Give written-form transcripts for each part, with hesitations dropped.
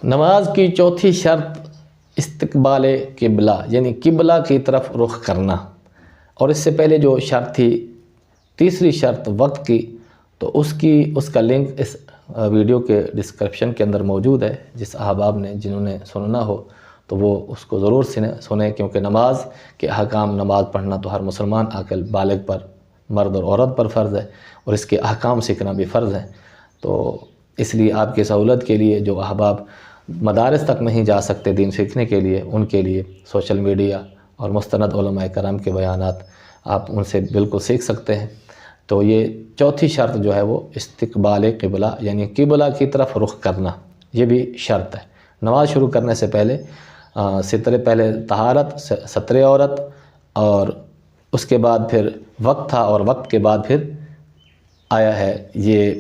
نماز کی چوتھی شرط استقبال قبلہ یعنی قبلہ کی طرف رخ کرنا، اور اس سے پہلے جو شرط تھی تیسری شرط وقت کی، تو اس کا لنک اس ویڈیو کے ڈسکرپشن کے اندر موجود ہے۔ جس احباب نے جنہوں نے سننا ہو تو وہ اس کو ضرور سنیں، کیونکہ نماز کے احکام، نماز پڑھنا تو ہر مسلمان عاقل بالغ پر، مرد اور عورت پر فرض ہے، اور اس کے احکام سیکھنا بھی فرض ہے۔ تو اس لیے آپ کی سہولت کے لیے جو احباب مدارس تک نہیں جا سکتے دین سیکھنے کے لیے، ان کے لیے سوشل میڈیا اور مستند علماء کرام کے بیانات آپ ان سے بالکل سیکھ سکتے ہیں۔ تو یہ چوتھی شرط جو ہے وہ استقبال قبلہ یعنی قبلہ کی طرف رخ کرنا، یہ بھی شرط ہے۔ نماز شروع کرنے سے پہلے پہلے طہارت، ستر عورت، اور اس کے بعد پھر وقت تھا، اور وقت کے بعد پھر آیا ہے یہ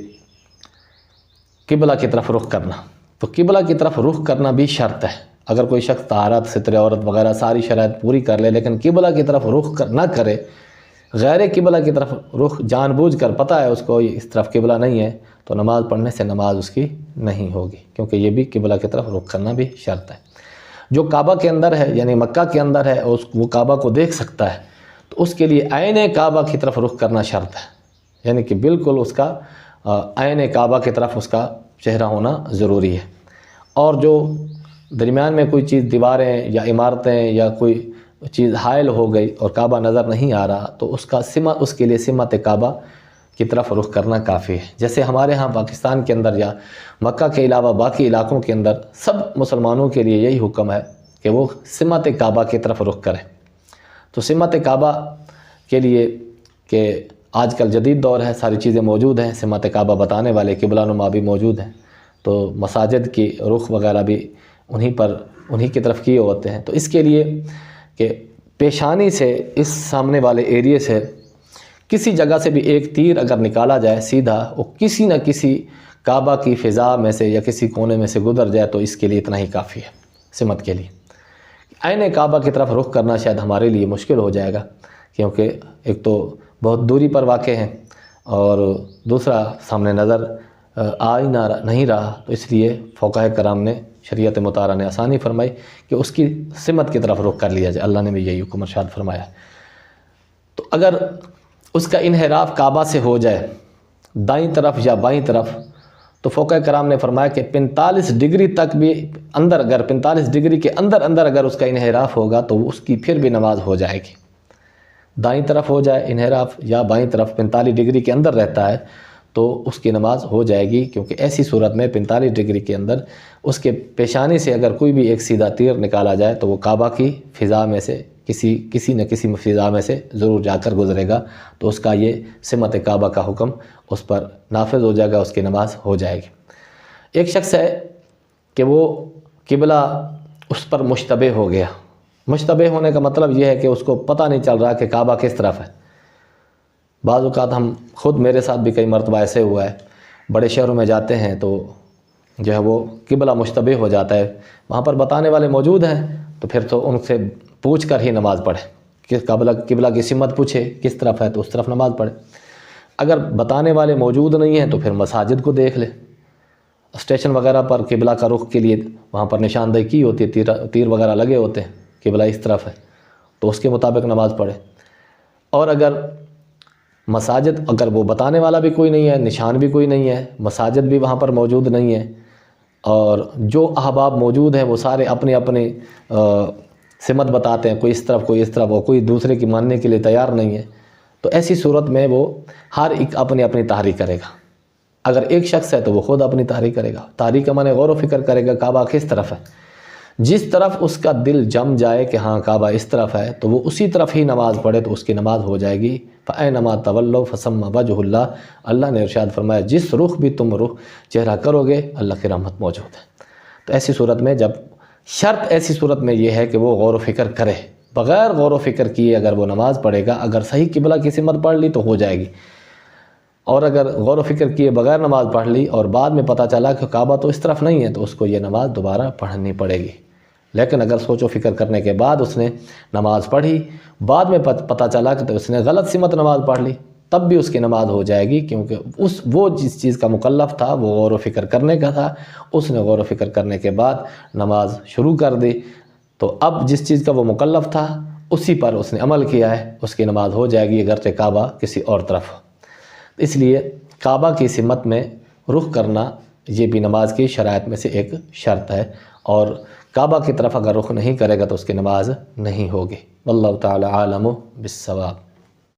قبلہ کی طرف رخ کرنا۔ تو قبلہ کی طرف رخ کرنا بھی شرط ہے۔ اگر کوئی شخص طہارت، ستر عورت وغیرہ ساری شرائط پوری کر لے لیکن قبلہ کی طرف رخ نہ کرے، غیر قبلہ کی طرف رخ جان بوجھ کر پتہ ہے اس کو اس طرف قبلہ نہیں ہے، تو نماز پڑھنے سے نماز اس کی نہیں ہوگی، کیونکہ یہ بھی قبلہ کی طرف رخ کرنا بھی شرط ہے۔ جو کعبہ کے اندر ہے یعنی مکہ کے اندر ہے، وہ کعبہ کو دیکھ سکتا ہے، تو اس کے لیے عین کعبہ کی طرف رخ کرنا شرط ہے، یعنی کہ بالکل اس کا عین کعبہ کی طرف اس کا چہرہ ہونا ضروری ہے۔ اور جو درمیان میں کوئی چیز، دیواریں یا عمارتیں یا کوئی چیز حائل ہو گئی اور کعبہ نظر نہیں آ رہا، تو اس کے لیے سمت کعبہ کی طرف رخ کرنا کافی ہے۔ جیسے ہمارے ہاں پاکستان کے اندر یا مکہ کے علاوہ باقی علاقوں کے اندر سب مسلمانوں کے لیے یہی حکم ہے کہ وہ سمت کعبہ کی طرف رخ کریں۔ تو سمت کعبہ کے لیے کہ آج کل جدید دور ہے، ساری چیزیں موجود ہیں، سمت کعبہ بتانے والے قبلہ نما بھی موجود ہیں، تو مساجد کی رخ وغیرہ بھی انہی کی طرف کیے ہوتے ہیں۔ تو اس کے لیے کہ پیشانی سے اس سامنے والے ایریے سے کسی جگہ سے بھی ایک تیر اگر نکالا جائے سیدھا، وہ کسی نہ کسی کعبہ کی فضا میں سے یا کسی کونے میں سے گزر جائے، تو اس کے لیے اتنا ہی کافی ہے سمت کے لیے۔ عین کعبہ کی طرف رخ کرنا شاید ہمارے لیے مشکل ہو جائے گا، کیونکہ ایک تو بہت دوری پر واقع ہے، اور دوسرا سامنے نظر نہیں رہا، تو اس لیے فقہاء کرام نے، شریعت مطہرہ نے آسانی فرمائی کہ اس کی سمت کی طرف رخ کر لیا جائے۔ اللہ نے بھی یہی حکم ارشاد فرمایا۔ تو اگر اس کا انحراف کعبہ سے ہو جائے دائیں طرف یا بائیں طرف، تو فقہاء کرام نے فرمایا کہ 45 ڈگری تک بھی اندر، اگر 45 ڈگری کے اندر اگر اس کا انحراف ہوگا تو اس کی پھر بھی نماز ہو جائے گی۔ دائیں طرف ہو جائے انحراف یا بائیں طرف 45 ڈگری کے اندر رہتا ہے تو اس کی نماز ہو جائے گی، کیونکہ ایسی صورت میں 45 ڈگری کے اندر اس کے پیشانی سے اگر کوئی بھی ایک سیدھا تیر نکالا جائے تو وہ کعبہ کی فضا میں سے کسی نہ کسی فضا میں سے ضرور جا کر گزرے گا، تو اس کا یہ سمت کعبہ کا حکم اس پر نافذ ہو جائے گا، اس کی نماز ہو جائے گی۔ ایک شخص ہے کہ وہ قبلہ اس پر مشتبہ ہو گیا۔ مشتبہ ہونے کا مطلب یہ ہے کہ اس کو پتہ نہیں چل رہا کہ کعبہ کس طرف ہے۔ بعض اوقات خود میرے ساتھ بھی کئی مرتبہ ایسے ہوا ہے، بڑے شہروں میں جاتے ہیں تو جو ہے وہ قبلہ مشتبہ ہو جاتا ہے، وہاں پر بتانے والے موجود ہیں، تو پھر تو ان سے پوچھ کر ہی نماز پڑھے، کہ قبلہ کی سمت پوچھے کس طرف ہے تو اس طرف نماز پڑھے۔ اگر بتانے والے موجود نہیں ہیں تو پھر مساجد کو دیکھ لے، اسٹیشن وغیرہ پر قبلہ کا رخ کے لیے وہاں پر نشاندہی کی ہوتی ہے، تیر وغیرہ لگے ہوتے ہیں، قبلہ اس طرف ہے تو اس کے مطابق نماز پڑھے۔ اور اگر وہ بتانے والا بھی کوئی نہیں ہے، نشان بھی کوئی نہیں ہے، مساجد بھی وہاں پر موجود نہیں ہے، اور جو احباب موجود ہیں وہ سارے اپنی سمت بتاتے ہیں، کوئی اس طرف کوئی اس طرف، اور کوئی دوسرے کی ماننے کے لیے تیار نہیں ہے، تو ایسی صورت میں وہ ہر ایک اپنی تحریک کرے گا۔ اگر ایک شخص ہے تو وہ خود اپنی تحریک کرے گا، تحریک کا معنی غور و فکر کرے گا کعبہ کس طرف ہے، جس طرف اس کا دل جم جائے کہ ہاں کعبہ اس طرف ہے تو وہ اسی طرف ہی نماز پڑھے تو اس کی نماز ہو جائے گی۔ فَأَيْنَمَا تَوَلَّوْا فَثَمَّ وَجْهُ اللَّهِ، اللہ نے ارشاد فرمایا جس رخ بھی تم چہرہ کرو گے اللہ کی رحمت موجود ہے۔ تو ایسی صورت میں ایسی صورت میں یہ ہے کہ وہ غور و فکر کرے، بغیر غور و فکر کیے اگر وہ نماز پڑھے گا، اگر صحیح قبلہ کی سمت پڑھ لی تو ہو جائے گی، اور اگر غور و فکر کیے بغیر نماز پڑھ لی اور بعد میں پتہ چلا کہ کعبہ تو اس طرف نہیں ہے تو اس کو یہ نماز دوبارہ پڑھنی پڑے گی۔ لیکن اگر سوچ و فکر کرنے کے بعد اس نے نماز پڑھی، بعد میں پتہ چلا کہ تو اس نے غلط سمت نماز پڑھ لی، تب بھی اس کی نماز ہو جائے گی، کیونکہ وہ جس چیز کا مکلف تھا وہ غور و فکر کرنے کا تھا، اس نے غور و فکر کرنے کے بعد نماز شروع کر دی، تو اب جس چیز کا وہ مکلف تھا اسی پر اس نے عمل کیا ہے، اس کی نماز ہو جائے گی اگرچہ کعبہ کسی اور طرف ہو۔ اس لیے کعبہ کی سمت میں رخ کرنا یہ بھی نماز کی شرائط میں سے ایک شرط ہے، اور کعبہ کی طرف اگر رخ نہیں کرے گا تو اس کی نماز نہیں ہوگی۔ واللہ تعالی عالم بالصواب۔